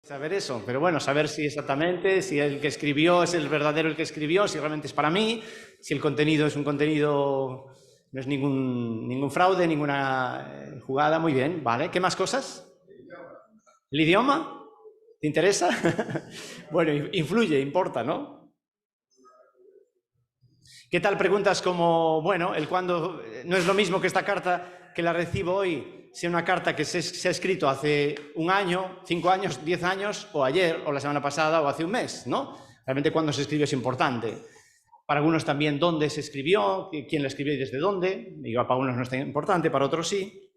Saber eso, pero bueno, saber si exactamente, si el que escribió es el verdadero el que escribió, si realmente es para mí, si el contenido es un contenido, no es ningún fraude, ninguna jugada, muy bien, ¿vale? ¿Qué más cosas? ¿El idioma? ¿Te interesa? Bueno, influye, importa, ¿no? ¿Qué tal preguntas como, bueno, el cuándo no es lo mismo que esta carta que la recibo hoy sea una carta que se ha escrito hace un año, 5 años, 10 años, o ayer, o la semana pasada, o hace un mes, ¿no? Realmente cuándo se escribió es importante. Para algunos también dónde se escribió, quién la escribió y desde dónde. Digo, para unos no es tan importante, para otros sí.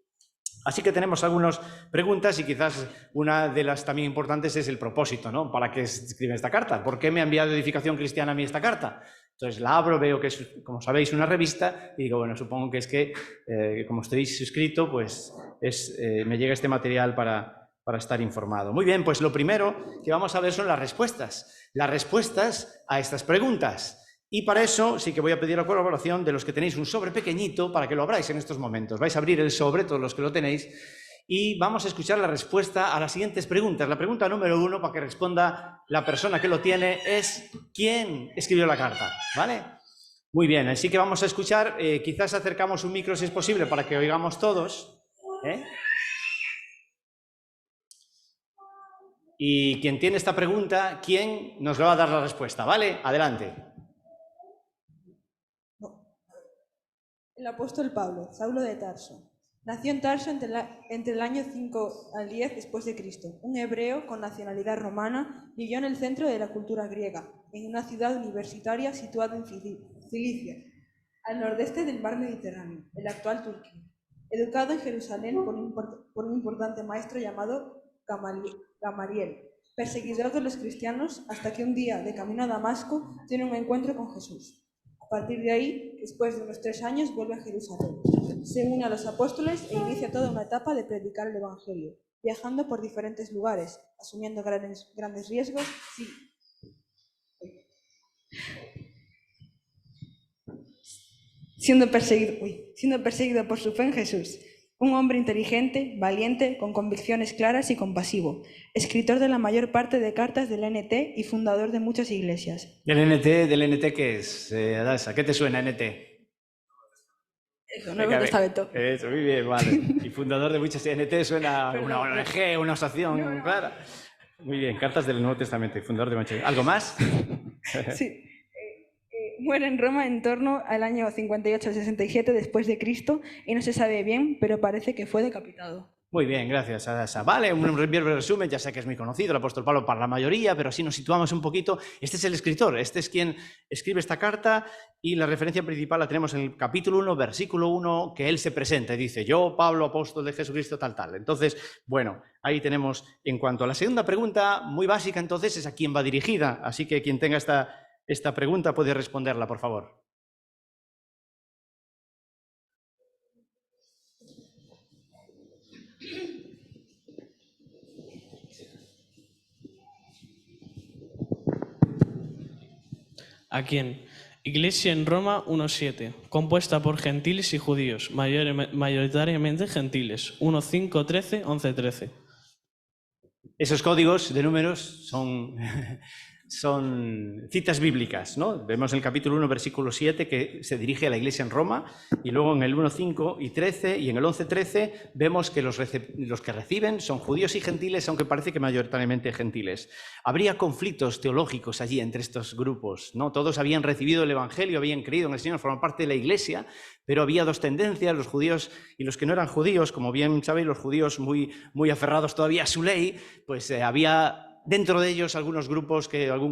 Así que tenemos algunas preguntas y quizás una de las también importantes es el propósito, ¿no? ¿Para qué se escribe esta carta? ¿Por qué me ha enviado Edificación Cristiana a mí esta carta? Entonces la abro, veo que es, como sabéis, una revista y digo, bueno, supongo que es que, como estoy suscrito, pues me llega este material para estar informado. Muy bien, pues lo primero que vamos a ver son las respuestas a estas preguntas. Y para eso sí que voy a pedir la colaboración de los que tenéis un sobre pequeñito para que lo abráis en estos momentos. Vais a abrir el sobre, todos los que lo tenéis, y vamos a escuchar la respuesta a las siguientes preguntas. La pregunta número 1, para que responda la persona que lo tiene, es ¿quién escribió la carta? ¿Vale? Muy bien, así que vamos a escuchar, quizás acercamos un micro si es posible para que oigamos todos. Y quien tiene esta pregunta, ¿quién nos va a dar la respuesta? ¿Vale? Adelante. El apóstol Pablo, Saulo de Tarso. Nació en Tarso entre el año 5 al 10 después de Cristo. Un hebreo con nacionalidad romana, vivió en el centro de la cultura griega, en una ciudad universitaria situada en Cilicia, al nordeste del mar Mediterráneo, el actual Turquía. Educado en Jerusalén por un importante maestro llamado Gamaliel, perseguidor de los cristianos, hasta que un día, de camino a Damasco, tiene un encuentro con Jesús. A partir de ahí, después de unos 3 años, vuelve a Jerusalén. Se une a los apóstoles e inicia toda una etapa de predicar el Evangelio, viajando por diferentes lugares, asumiendo grandes riesgos, siendo perseguido por su fe en Jesús. Un hombre inteligente, valiente, con convicciones claras y compasivo. Escritor de la mayor parte de cartas del NT y fundador de muchas iglesias. ¿Del NT qué es, Adasa? ¿Qué te suena NT? Eso, Nuevo Testamento. Eso, muy bien, vale. Y fundador de muchas NT suena una ONG, una asociación, no. Clara. Muy bien, cartas del Nuevo Testamento y fundador de muchas. ¿Algo más? Sí. Muere en Roma en torno al año 58 al 67 después de Cristo y no se sabe bien, pero parece que fue decapitado. Muy bien, gracias, Adasa. Vale, un breve resumen, ya sé que es muy conocido el apóstol Pablo para la mayoría, pero así nos situamos un poquito. Este es el escritor, este es quien escribe esta carta y la referencia principal la tenemos en el capítulo 1, versículo 1, que él se presenta y dice, yo, Pablo, apóstol de Jesucristo, tal. Entonces, bueno, ahí tenemos en cuanto a la segunda pregunta, muy básica entonces, es a quién va dirigida, así que quien tenga esta pregunta puede responderla, por favor. ¿A quién? Iglesia en Roma 1.7, compuesta por gentiles y judíos, mayoritariamente gentiles. 1.5, 13, 11, 13. Esos códigos de números son citas bíblicas, ¿no? Vemos en el capítulo 1, versículo 7, que se dirige a la iglesia en Roma, y luego en el 1, 5 y 13, y en el 11, 13, vemos que los que reciben son judíos y gentiles, aunque parece que mayoritariamente gentiles. Habría conflictos teológicos allí entre estos grupos, ¿no? Todos habían recibido el Evangelio, habían creído en el Señor, forman parte de la iglesia, pero había dos tendencias, los judíos y los que no eran judíos. Como bien sabéis, los judíos muy aferrados todavía a su ley, pues había dentro de ellos algún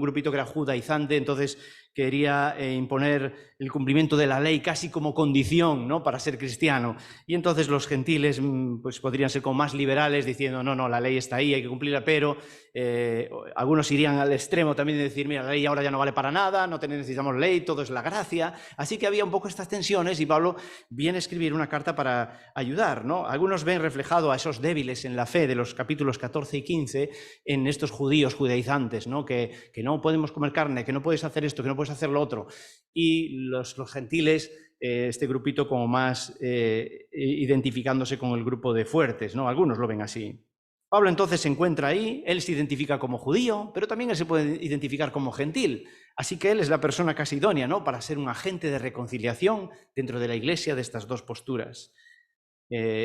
grupito que era judaizante, entonces quería imponer el cumplimiento de la ley casi como condición, ¿no?, para ser cristiano. Y entonces los gentiles pues podrían ser como más liberales, diciendo, no, la ley está ahí, hay que cumplirla, pero algunos irían al extremo también de decir, mira, la ley ahora ya no vale para nada, no necesitamos ley, todo es la gracia. Así que había un poco estas tensiones y Pablo viene a escribir una carta para ayudar, ¿no? Algunos ven reflejado a esos débiles en la fe de los capítulos 14 y 15 en estos judíos judaizantes, ¿no? Que no podemos comer carne, que no puedes hacer esto, que no puedes hacer lo otro. Y los gentiles, este grupito como más identificándose con el grupo de fuertes, ¿no? Algunos lo ven así. Pablo entonces se encuentra ahí, él se identifica como judío, pero también él se puede identificar como gentil. Así que él es la persona casi idónea, ¿no?, para ser un agente de reconciliación dentro de la Iglesia de estas dos posturas.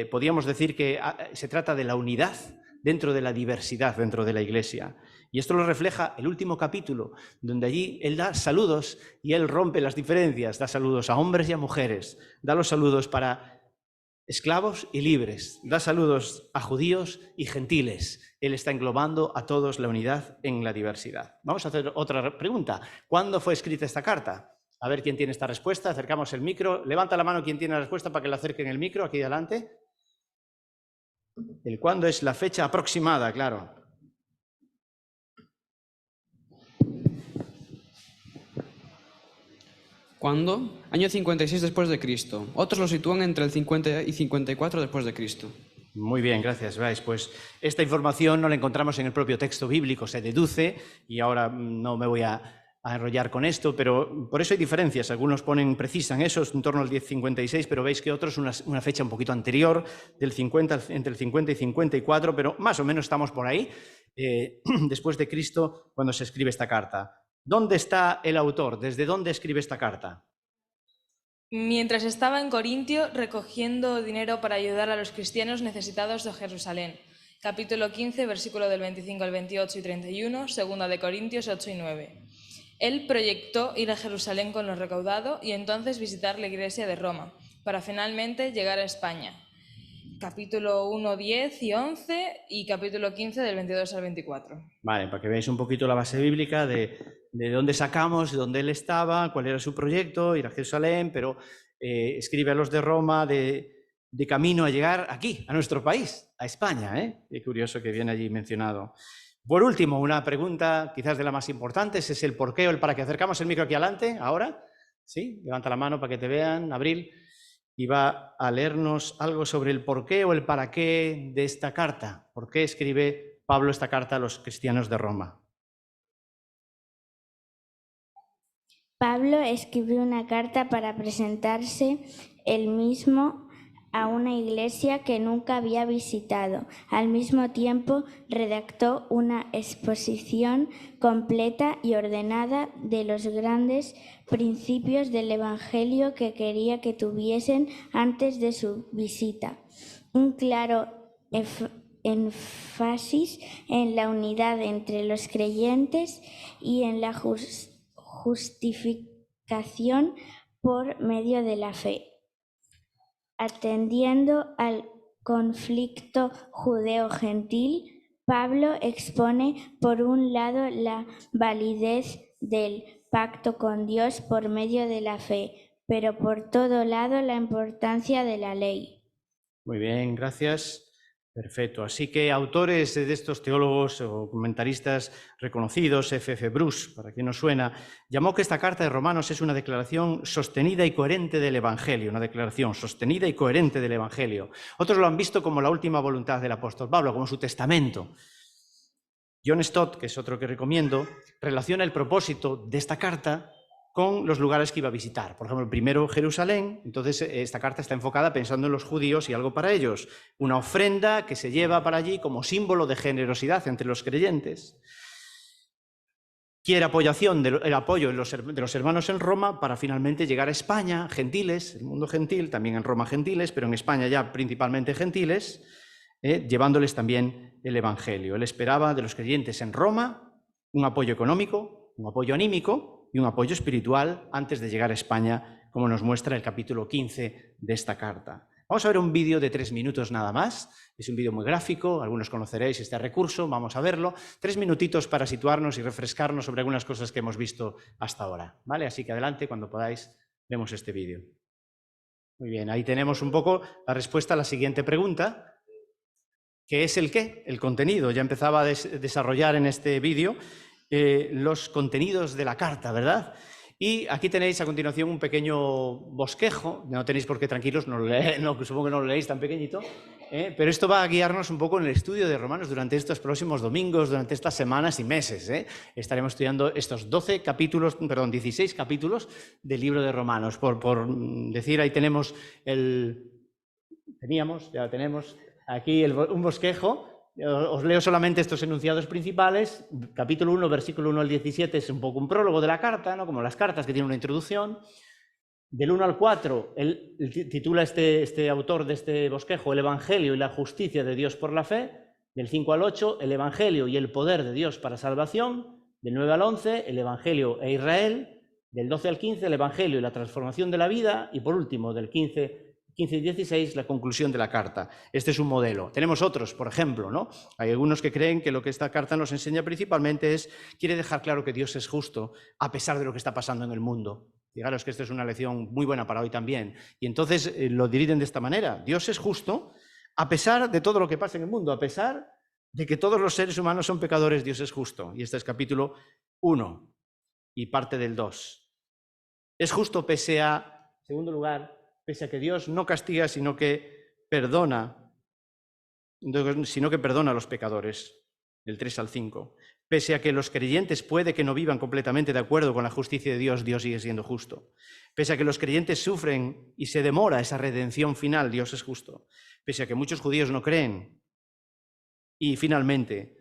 Podríamos decir que se trata de la unidad dentro de la diversidad dentro de la Iglesia. Y esto lo refleja el último capítulo, donde allí él da saludos y él rompe las diferencias, da saludos a hombres y a mujeres, da los saludos para esclavos y libres, da saludos a judíos y gentiles. Él está englobando a todos la unidad en la diversidad. Vamos a hacer otra pregunta. ¿Cuándo fue escrita esta carta? A ver quién tiene esta respuesta. Acercamos el micro. Levanta la mano quien tiene la respuesta para que le acerquen el micro aquí delante. ¿El cuándo es la fecha aproximada? Claro. ¿Cuándo? Año 56 después de Cristo. Otros lo sitúan entre el 50 y 54 después de Cristo. Muy bien, gracias, Bryce. Pues esta información no la encontramos en el propio texto bíblico, se deduce, y ahora no me voy a enrollar con esto, pero por eso hay diferencias. Algunos precisan eso, en torno al 1056, pero veis que otros una fecha un poquito anterior, entre el 50 y 54, pero más o menos estamos por ahí, después de Cristo, cuando se escribe esta carta. ¿Dónde está el autor? ¿Desde dónde escribe esta carta? Mientras estaba en Corintio recogiendo dinero para ayudar a los cristianos necesitados de Jerusalén. Capítulo 15, versículo del 25 al 28 y 31, segunda de Corintios 8 y 9. Él proyectó ir a Jerusalén con lo recaudado y entonces visitar la iglesia de Roma, para finalmente llegar a España. Capítulo 1, 10 y 11 y capítulo 15 del 22 al 24. Vale, para que veáis un poquito la base bíblica de dónde sacamos, de dónde él estaba, cuál era su proyecto, ir a Jerusalén, pero escribe a los de Roma de camino a llegar aquí, a nuestro país, a España. Qué curioso que viene allí mencionado. Por último, una pregunta quizás de las más importantes, es el por qué o el para qué. Acercamos el micro aquí adelante, ahora. ¿Sí? Levanta la mano para que te vean, Abril. Y va a leernos algo sobre el por qué o el para qué de esta carta. ¿Por qué escribe Pablo esta carta a los cristianos de Roma? Pablo escribió una carta para presentarse él mismo a una iglesia que nunca había visitado. Al mismo tiempo, redactó una exposición completa y ordenada de los grandes principios del Evangelio que quería que tuviesen antes de su visita. Un claro énfasis en la unidad entre los creyentes y en la justificación por medio de la fe. Atendiendo al conflicto judeo-gentil, Pablo expone por un lado la validez del pacto con Dios por medio de la fe, pero por todo lado la importancia de la ley. Muy bien, gracias. Perfecto. Así que autores de estos teólogos o comentaristas reconocidos, F.F. Bruce, para quien no suena, llamó que esta carta de Romanos es una declaración sostenida y coherente del Evangelio, una declaración sostenida y coherente del Evangelio. Otros lo han visto como la última voluntad del apóstol Pablo, como su testamento. John Stott, que es otro que recomiendo, relaciona el propósito de esta carta con los lugares que iba a visitar. Por ejemplo, primero Jerusalén, entonces esta carta está enfocada pensando en los judíos y algo para ellos. Una ofrenda que se lleva para allí como símbolo de generosidad entre los creyentes. Quiere el apoyo de los hermanos en Roma para finalmente llegar a España, gentiles, el mundo gentil, también en Roma gentiles, pero en España ya principalmente gentiles, llevándoles también el Evangelio. Él esperaba de los creyentes en Roma un apoyo económico, un apoyo anímico, y un apoyo espiritual antes de llegar a España, como nos muestra el capítulo 15 de esta carta. Vamos a ver un vídeo de 3 minutos nada más. Es un vídeo muy gráfico, algunos conoceréis este recurso, vamos a verlo. 3 minutitos para situarnos y refrescarnos sobre algunas cosas que hemos visto hasta ahora, ¿vale? Así que adelante, cuando podáis, vemos este vídeo. Muy bien, ahí tenemos un poco la respuesta a la siguiente pregunta, que es el qué, el contenido. Ya empezaba a desarrollar en este vídeo los contenidos de la carta, ¿verdad? Y aquí tenéis a continuación un pequeño bosquejo, no tenéis por qué tranquilos, supongo que no lo leéis tan pequeñito, pero esto va a guiarnos un poco en el estudio de Romanos durante estos próximos domingos, durante estas semanas y meses. Estaremos estudiando estos 16 capítulos del libro de Romanos. Por decir, ahí tenemos aquí un bosquejo Os leo solamente estos enunciados principales. Capítulo 1, versículo 1 al 17 es un poco un prólogo de la carta, ¿no? Como las cartas que tienen una introducción. Del 1 al 4, él titula este autor de este bosquejo el Evangelio y la justicia de Dios por la fe. Del 5 al 8, el Evangelio y el poder de Dios para salvación. Del 9 al 11, el Evangelio e Israel. Del 12 al 15, el Evangelio y la transformación de la vida. Y por último, del 15 y 16, la conclusión de la carta. Este es un modelo. Tenemos otros, por ejemplo, ¿no? Hay algunos que creen que lo que esta carta nos enseña principalmente quiere dejar claro que Dios es justo a pesar de lo que está pasando en el mundo. Fijaros que esta es una lección muy buena para hoy también. Y entonces lo dividen de esta manera. Dios es justo a pesar de todo lo que pasa en el mundo, a pesar de que todos los seres humanos son pecadores, Dios es justo. Y este es capítulo 1 y parte del 2. Es justo pese a, en segundo lugar, pese a que Dios no castiga, sino que perdona a los pecadores, del 3 al 5. Pese a que los creyentes puede que no vivan completamente de acuerdo con la justicia de Dios, Dios sigue siendo justo. Pese a que los creyentes sufren y se demora esa redención final, Dios es justo. Pese a que muchos judíos no creen. Y finalmente,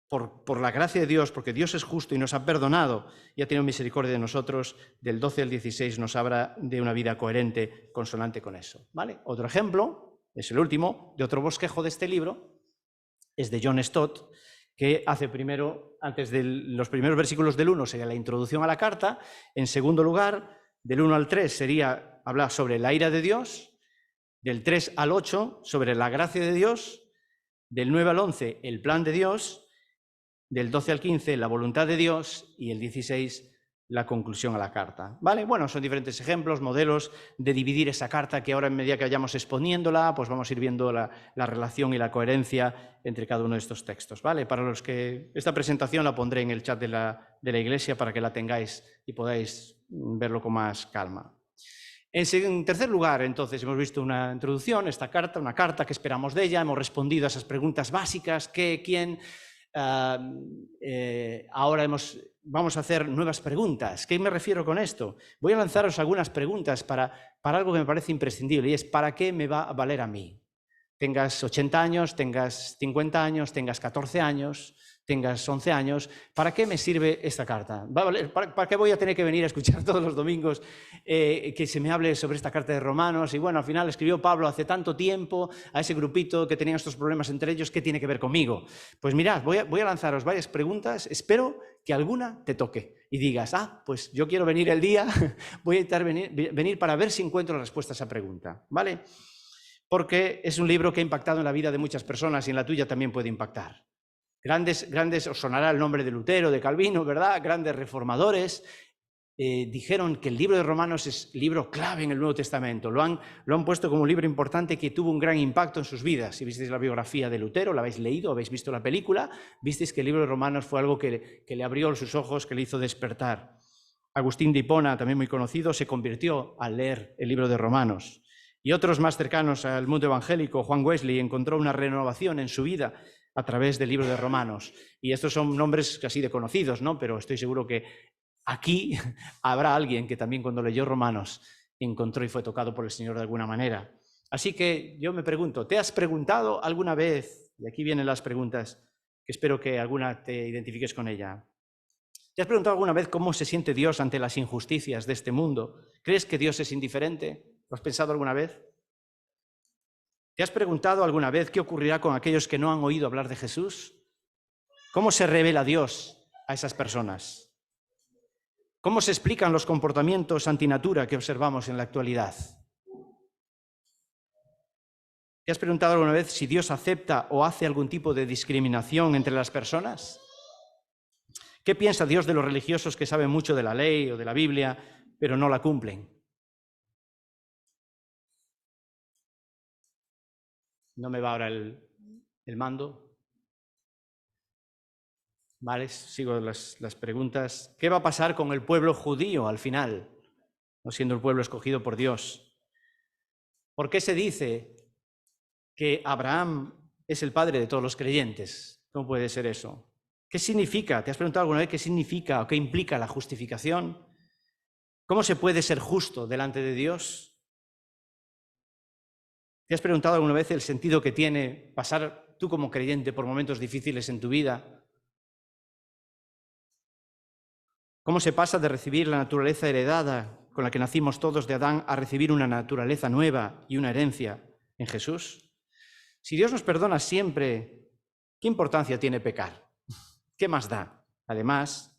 por la gracia de Dios, porque Dios es justo y nos ha perdonado y ha tenido misericordia de nosotros, del 12 al 16 nos habla de una vida coherente, consonante con eso. ¿Vale? Otro ejemplo, es el último, de otro bosquejo de este libro, es de John Stott, que hace primero, antes de los primeros versículos del 1 sería la introducción a la carta, en segundo lugar, del 1 al 3 sería hablar sobre la ira de Dios, del 3 al 8 sobre la gracia de Dios, del 9 al 11 el plan de Dios, del 12 al 15 la voluntad de Dios y el 16 la conclusión a la carta. ¿Vale? Bueno, son diferentes ejemplos, modelos de dividir esa carta que ahora en medida que vayamos exponiéndola, pues vamos a ir viendo la relación y la coherencia entre cada uno de estos textos. ¿Vale? Para los que esta presentación la pondré en el chat de la iglesia para que la tengáis y podáis verlo con más calma. En tercer lugar, entonces, hemos visto una introducción, esta carta, una carta que esperamos de ella, hemos respondido a esas preguntas básicas, qué, quién. Ahora vamos a hacer nuevas preguntas. ¿Qué me refiero con esto? Voy a lanzaros algunas preguntas para algo que me parece imprescindible y es ¿para qué me va a valer a mí? Tengas 80 años, tengas 50 años, tengas 14 años, tengas 11 años, ¿para qué me sirve esta carta? ¿Para qué voy a tener que venir a escuchar todos los domingos que se me hable sobre esta carta de Romanos? Y bueno, al final escribió Pablo hace tanto tiempo a ese grupito que tenía estos problemas entre ellos, ¿qué tiene que ver conmigo? Pues mirad, voy a lanzaros varias preguntas, espero que alguna te toque y digas, pues yo quiero venir el día, voy a intentar venir para ver si encuentro la respuesta a esa pregunta, ¿vale? Porque es un libro que ha impactado en la vida de muchas personas y en la tuya también puede impactar. Grandes, os sonará el nombre de Lutero, de Calvino, ¿verdad? Grandes reformadores dijeron que el libro de Romanos es libro clave en el Nuevo Testamento. Lo han puesto como un libro importante que tuvo un gran impacto en sus vidas. Si visteis la biografía de Lutero, la habéis leído, habéis visto la película, visteis que el libro de Romanos fue algo que le abrió sus ojos, que le hizo despertar. Agustín de Hipona, también muy conocido, se convirtió al leer el libro de Romanos. Y otros más cercanos al mundo evangélico, Juan Wesley, encontró una renovación en su vida a través del libro de Romanos. Y estos son nombres casi de conocidos, ¿no? Pero estoy seguro que aquí habrá alguien que también cuando leyó Romanos encontró y fue tocado por el Señor de alguna manera. Así que yo me pregunto, ¿te has preguntado alguna vez? Y aquí vienen las preguntas, que espero que alguna te identifiques con ella. ¿Te has preguntado alguna vez cómo se siente Dios ante las injusticias de este mundo? ¿Crees que Dios es indiferente? ¿Lo has pensado alguna vez? ¿Te has preguntado alguna vez qué ocurrirá con aquellos que no han oído hablar de Jesús? ¿Cómo se revela Dios a esas personas? ¿Cómo se explican los comportamientos antinatura que observamos en la actualidad? ¿Te has preguntado alguna vez si Dios acepta o hace algún tipo de discriminación entre las personas? ¿Qué piensa Dios de los religiosos que saben mucho de la ley o de la Biblia, pero no la cumplen? No me va ahora el mando. Vale, sigo las preguntas. ¿Qué va a pasar con el pueblo judío al final, no siendo el pueblo escogido por Dios? ¿Por qué se dice que Abraham es el padre de todos los creyentes? ¿Cómo puede ser eso? ¿Qué significa? ¿Te has preguntado alguna vez qué significa o qué implica la justificación? ¿Cómo se puede ser justo delante de Dios? ¿Te has preguntado alguna vez el sentido que tiene pasar tú como creyente por momentos difíciles en tu vida? ¿Cómo se pasa de recibir la naturaleza heredada con la que nacimos todos de Adán a recibir una naturaleza nueva y una herencia en Jesús? Si Dios nos perdona siempre, ¿qué importancia tiene pecar? ¿Qué más da? Además,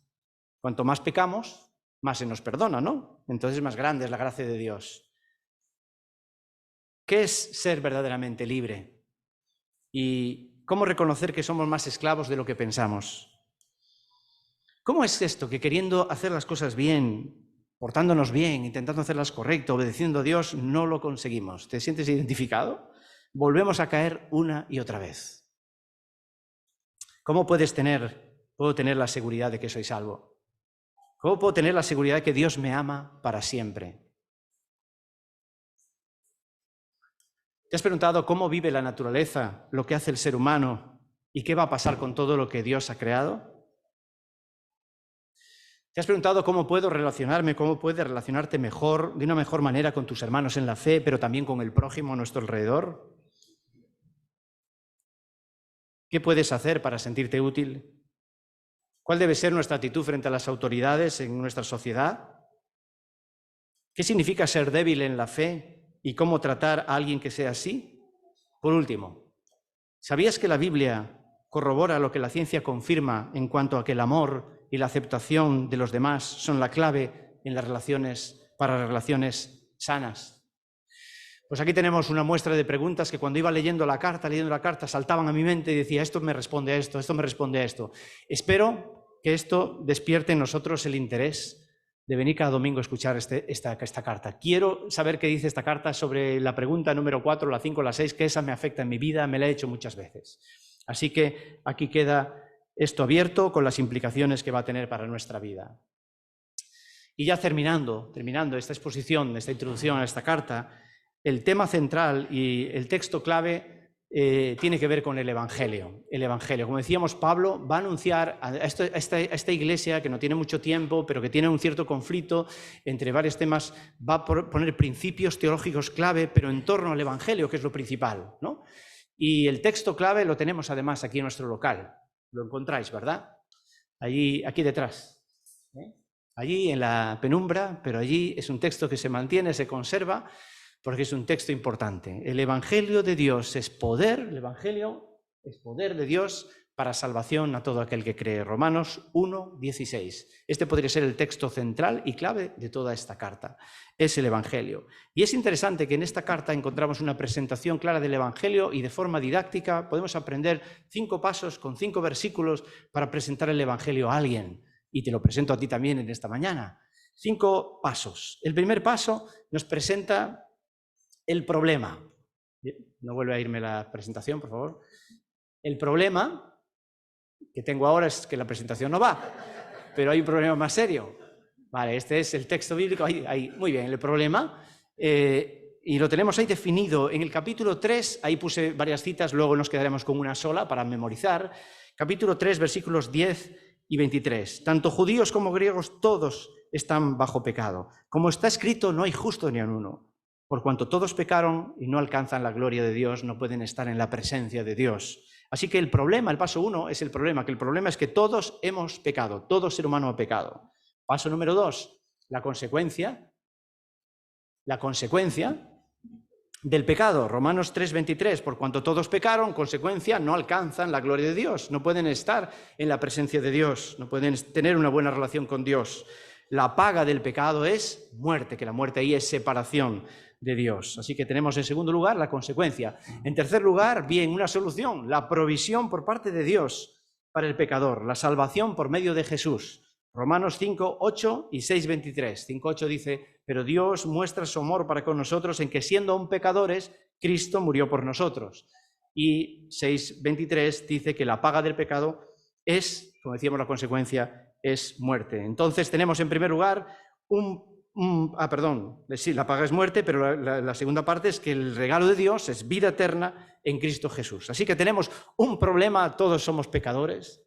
cuanto más pecamos, más se nos perdona, ¿no? Entonces más grande es la gracia de Dios. ¿Qué es ser verdaderamente libre? ¿Y cómo reconocer que somos más esclavos de lo que pensamos? ¿Cómo es esto que queriendo hacer las cosas bien, portándonos bien, intentando hacerlas correcto, obedeciendo a Dios, no lo conseguimos? ¿Te sientes identificado? Volvemos a caer una y otra vez. ¿Cómo puedo tener la seguridad de que soy salvo? ¿Cómo puedo tener la seguridad de que Dios me ama para siempre? ¿Te has preguntado cómo vive la naturaleza, lo que hace el ser humano y qué va a pasar con todo lo que Dios ha creado? ¿Te has preguntado cómo puedo relacionarme, cómo puedes relacionarte mejor, de una mejor manera con tus hermanos en la fe, pero también con el prójimo a nuestro alrededor? ¿Qué puedes hacer para sentirte útil? ¿Cuál debe ser nuestra actitud frente a las autoridades en nuestra sociedad? ¿Qué significa ser débil en la fe y cómo tratar a alguien que sea así? Por último, ¿sabías que la Biblia corrobora lo que la ciencia confirma en cuanto a que el amor y la aceptación de los demás son la clave en las relaciones, para relaciones sanas? Pues aquí tenemos una muestra de preguntas que cuando iba leyendo la carta, saltaban a mi mente y decía, esto me responde a esto, esto me responde a esto. Espero que esto despierte en nosotros el interés de venir cada domingo a escuchar esta carta. Quiero saber qué dice esta carta sobre la pregunta número 4, la 5, la 6, que esa me afecta en mi vida, me la he hecho muchas veces. Así que aquí queda esto abierto con las implicaciones que va a tener para nuestra vida. Y ya terminando esta exposición, esta introducción a esta carta, el tema central y el texto clave tiene que ver con el Evangelio. El Evangelio, como decíamos, Pablo va a anunciar a esta iglesia que no tiene mucho tiempo, pero que tiene un cierto conflicto entre varios temas, va a poner principios teológicos clave, pero en torno al Evangelio, que es lo principal, ¿no? Y el texto clave lo tenemos además aquí en nuestro local. Lo encontráis, ¿verdad? Allí, aquí detrás. Allí en la penumbra, pero allí es un texto que se mantiene, se conserva, porque es un texto importante. El Evangelio de Dios es poder, el Evangelio es poder de Dios para salvación a todo aquel que cree. Romanos 1:16. Este podría ser el texto central y clave de toda esta carta. Es el Evangelio. Y es interesante que en esta carta encontramos una presentación clara del Evangelio y de forma didáctica podemos aprender 5 pasos con 5 versículos para presentar el Evangelio a alguien. Y te lo presento a ti también en esta mañana. 5 pasos. El primer paso nos presenta el problema. No vuelve a irme la presentación, por favor. El problema que tengo ahora es que la presentación no va, pero hay un problema más serio. Vale, este es el texto bíblico. Ahí, muy bien, el problema. Y lo tenemos ahí definido. En el capítulo 3, ahí puse varias citas, luego nos quedaremos con una sola para memorizar. Capítulo 3, versículos 10 y 23. Tanto judíos como griegos, todos están bajo pecado. Como está escrito, no hay justo ni a uno. Por cuanto todos pecaron y no alcanzan la gloria de Dios, no pueden estar en la presencia de Dios. Así que el problema, el paso 1 es el problema, que el problema es que todos hemos pecado, todo ser humano ha pecado. Paso número 2, la consecuencia del pecado. Romanos 3:23, por cuanto todos pecaron, consecuencia, no alcanzan la gloria de Dios, no pueden estar en la presencia de Dios, no pueden tener una buena relación con Dios. La paga del pecado es muerte, que la muerte ahí es separación de Dios. Así que tenemos en segundo lugar la consecuencia. En tercer lugar, bien, una solución, la provisión por parte de Dios para el pecador, la salvación por medio de Jesús. Romanos 5:8 y 6:23. 5:8 dice, pero Dios muestra su amor para con nosotros en que siendo aún pecadores, Cristo murió por nosotros. Y 6:23 dice que la paga del pecado es, como decíamos, la consecuencia es muerte. Entonces tenemos en primer lugar la paga es muerte, pero la segunda parte es que el regalo de Dios es vida eterna en Cristo Jesús. Así que tenemos un problema, todos somos pecadores.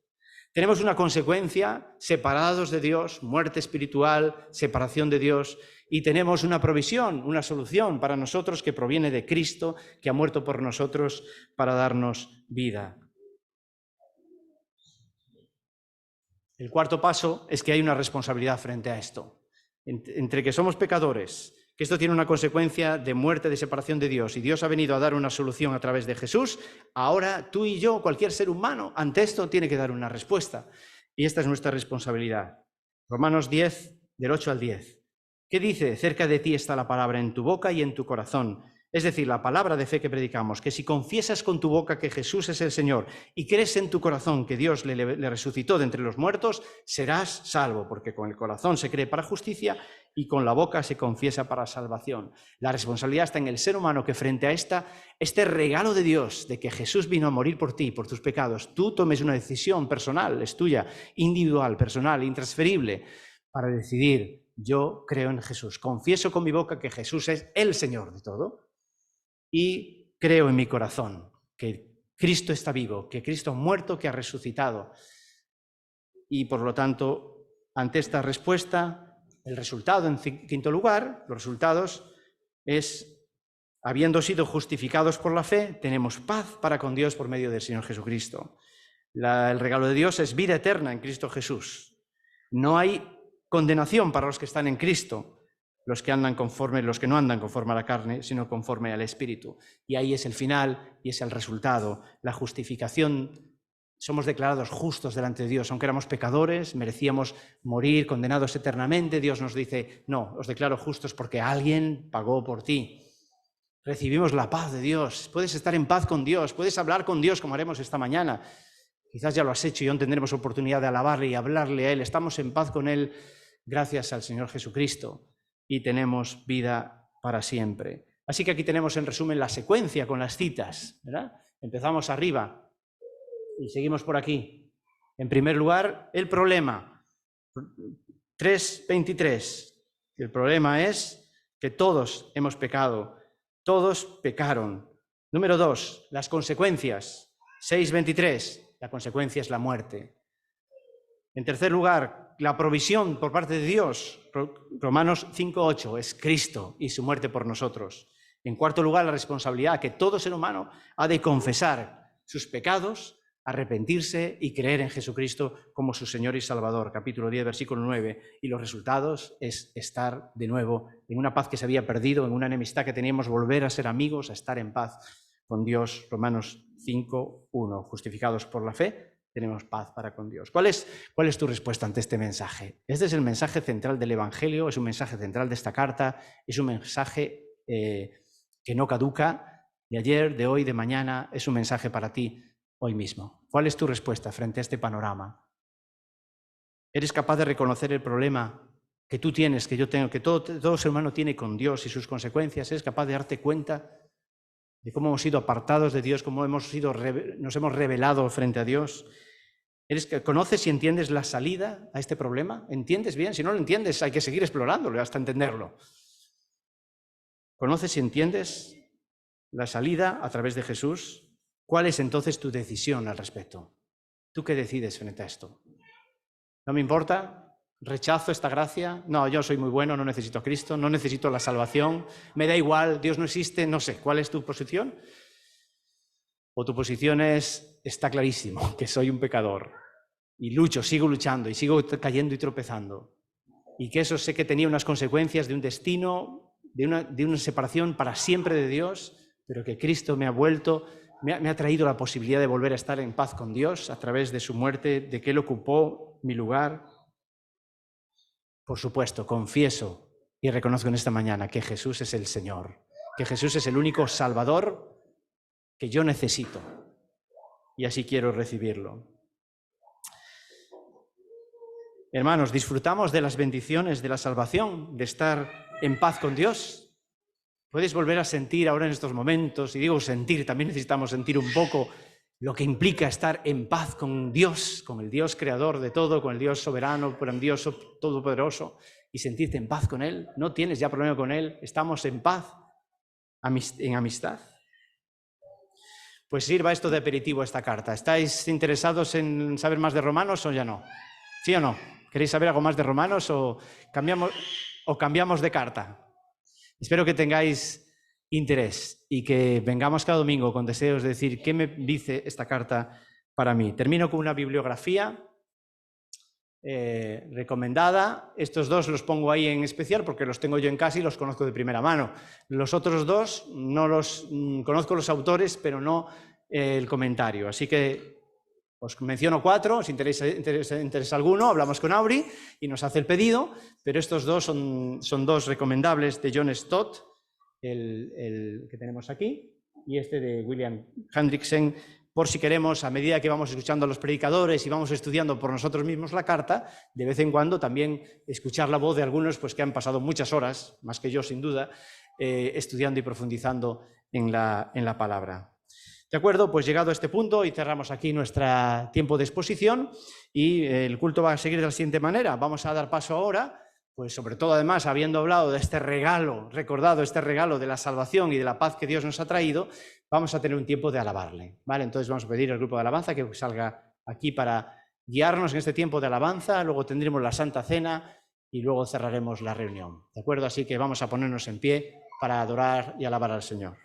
Tenemos una consecuencia, separados de Dios, muerte espiritual, separación de Dios, y tenemos una provisión, una solución para nosotros que proviene de Cristo, que ha muerto por nosotros para darnos vida. El cuarto paso es que hay una responsabilidad frente a esto. Entre que somos pecadores, que esto tiene una consecuencia de muerte, de separación de Dios, y Dios ha venido a dar una solución a través de Jesús, ahora tú y yo, cualquier ser humano, ante esto tiene que dar una respuesta. Y esta es nuestra responsabilidad. Romanos 10, del 8 al 10. ¿Qué dice? Cerca de ti está la palabra en tu boca y en tu corazón. Es decir, la palabra de fe que predicamos, que si confiesas con tu boca que Jesús es el Señor y crees en tu corazón que Dios le resucitó de entre los muertos, serás salvo, porque con el corazón se cree para justicia y con la boca se confiesa para salvación. La responsabilidad está en el ser humano que frente a este regalo de Dios, de que Jesús vino a morir por ti, por tus pecados, tú tomes una decisión personal, es tuya, individual, personal, intransferible, para decidir, yo creo en Jesús, confieso con mi boca que Jesús es el Señor de todo, y creo en mi corazón que Cristo está vivo, que Cristo ha muerto, que ha resucitado. Y por lo tanto, ante esta respuesta, el resultado, en quinto lugar, los resultados es, habiendo sido justificados por la fe, tenemos paz para con Dios por medio del Señor Jesucristo. El regalo de Dios es vida eterna en Cristo Jesús. No hay condenación para los que están en Cristo, los que no andan conforme a la carne, sino conforme al Espíritu. Y ahí es el final y es el resultado, la justificación. Somos declarados justos delante de Dios, aunque éramos pecadores, merecíamos morir, condenados eternamente. Dios nos dice, no, os declaro justos porque alguien pagó por ti. Recibimos la paz de Dios, puedes estar en paz con Dios, puedes hablar con Dios como haremos esta mañana. Quizás ya lo has hecho y aún tendremos oportunidad de alabarle y hablarle a Él. Estamos en paz con Él gracias al Señor Jesucristo. Y tenemos vida para siempre. Así que aquí tenemos en resumen la secuencia con las citas, ¿verdad? Empezamos arriba y seguimos por aquí. En primer lugar, el problema. 3:23. El problema es que todos hemos pecado, todos pecaron. Número 2, las consecuencias. 6:23. La consecuencia es la muerte. En tercer lugar, la provisión por parte de Dios. Romanos 5:8 es Cristo y su muerte por nosotros. En cuarto lugar, la responsabilidad que todo ser humano ha de confesar sus pecados, arrepentirse y creer en Jesucristo como su Señor y Salvador. Capítulo 10, versículo 9. Y los resultados es estar de nuevo en una paz que se había perdido, en una enemistad que teníamos, volver a ser amigos, a estar en paz con Dios. Romanos 5:1. Justificados por la fe, tenemos paz para con Dios. ¿Cuál es tu respuesta ante este mensaje? Este es el mensaje central del Evangelio, es un mensaje central de esta carta, es un mensaje que no caduca, de ayer, de hoy, de mañana, es un mensaje para ti hoy mismo. ¿Cuál es tu respuesta frente a este panorama? ¿Eres capaz de reconocer el problema que tú tienes, que yo tengo, que todo ser humano tiene con Dios y sus consecuencias? ¿Eres capaz de darte cuenta de cómo hemos sido apartados de Dios, cómo nos hemos rebelado frente a Dios? ¿Conoces y entiendes la salida a este problema? ¿Entiendes bien? Si no lo entiendes, hay que seguir explorándolo hasta entenderlo. ¿Conoces y entiendes la salida a través de Jesús? ¿Cuál es entonces tu decisión al respecto? ¿Tú qué decides frente a esto? ¿No me importa? ¿Rechazo esta gracia? No, yo soy muy bueno, no necesito a Cristo, no necesito la salvación, me da igual, Dios no existe, no sé. ¿Cuál es tu posición? O tu posición es, está clarísimo, que soy un pecador y lucho, sigo luchando y sigo cayendo y tropezando. Y que eso sé que tenía unas consecuencias de un destino, de una separación para siempre de Dios, pero que Cristo me ha traído la posibilidad de volver a estar en paz con Dios a través de su muerte, de que Él ocupó mi lugar. Por supuesto, confieso y reconozco en esta mañana que Jesús es el Señor, que Jesús es el único Salvador que yo necesito, y así quiero recibirlo. Hermanos, disfrutamos de las bendiciones de la salvación, de estar en paz con Dios. Puedes volver a sentir ahora en estos momentos, y digo sentir, también necesitamos sentir un poco lo que implica estar en paz con Dios, con el Dios creador de todo, con el Dios soberano, grandioso, todopoderoso, y sentirte en paz con Él. No tienes ya problema con Él, estamos en paz, en amistad. pues sirva esto de aperitivo a esta carta. ¿Estáis interesados en saber más de Romanos o ya no? ¿Sí o no? ¿Queréis saber algo más de Romanos o cambiamos de carta? Espero que tengáis interés y que vengamos cada domingo con deseos de decir qué me dice esta carta para mí. Termino con una bibliografía recomendada. Estos dos los pongo ahí en especial porque los tengo yo en casa y los conozco de primera mano. Los otros dos no los conozco los autores, pero no el comentario. Así que os menciono 4, si interesa alguno, hablamos con Auri y nos hace el pedido, pero estos dos son 2 recomendables de John Stott, el que tenemos aquí, y este de William Hendrickson, por si queremos, a medida que vamos escuchando a los predicadores y vamos estudiando por nosotros mismos la carta, de vez en cuando también escuchar la voz de algunos pues, que han pasado muchas horas, más que yo sin duda, estudiando y profundizando en la palabra. De acuerdo, pues llegado a este punto y cerramos aquí nuestro tiempo de exposición y el culto va a seguir de la siguiente manera. Vamos a dar paso ahora, pues sobre todo además habiendo hablado de este regalo, recordado este regalo de la salvación y de la paz que Dios nos ha traído, vamos a tener un tiempo de alabarle, ¿vale? Entonces vamos a pedir al grupo de alabanza que salga aquí para guiarnos en este tiempo de alabanza, luego tendremos la Santa Cena y luego cerraremos la reunión, ¿de acuerdo? Así que vamos a ponernos en pie para adorar y alabar al Señor.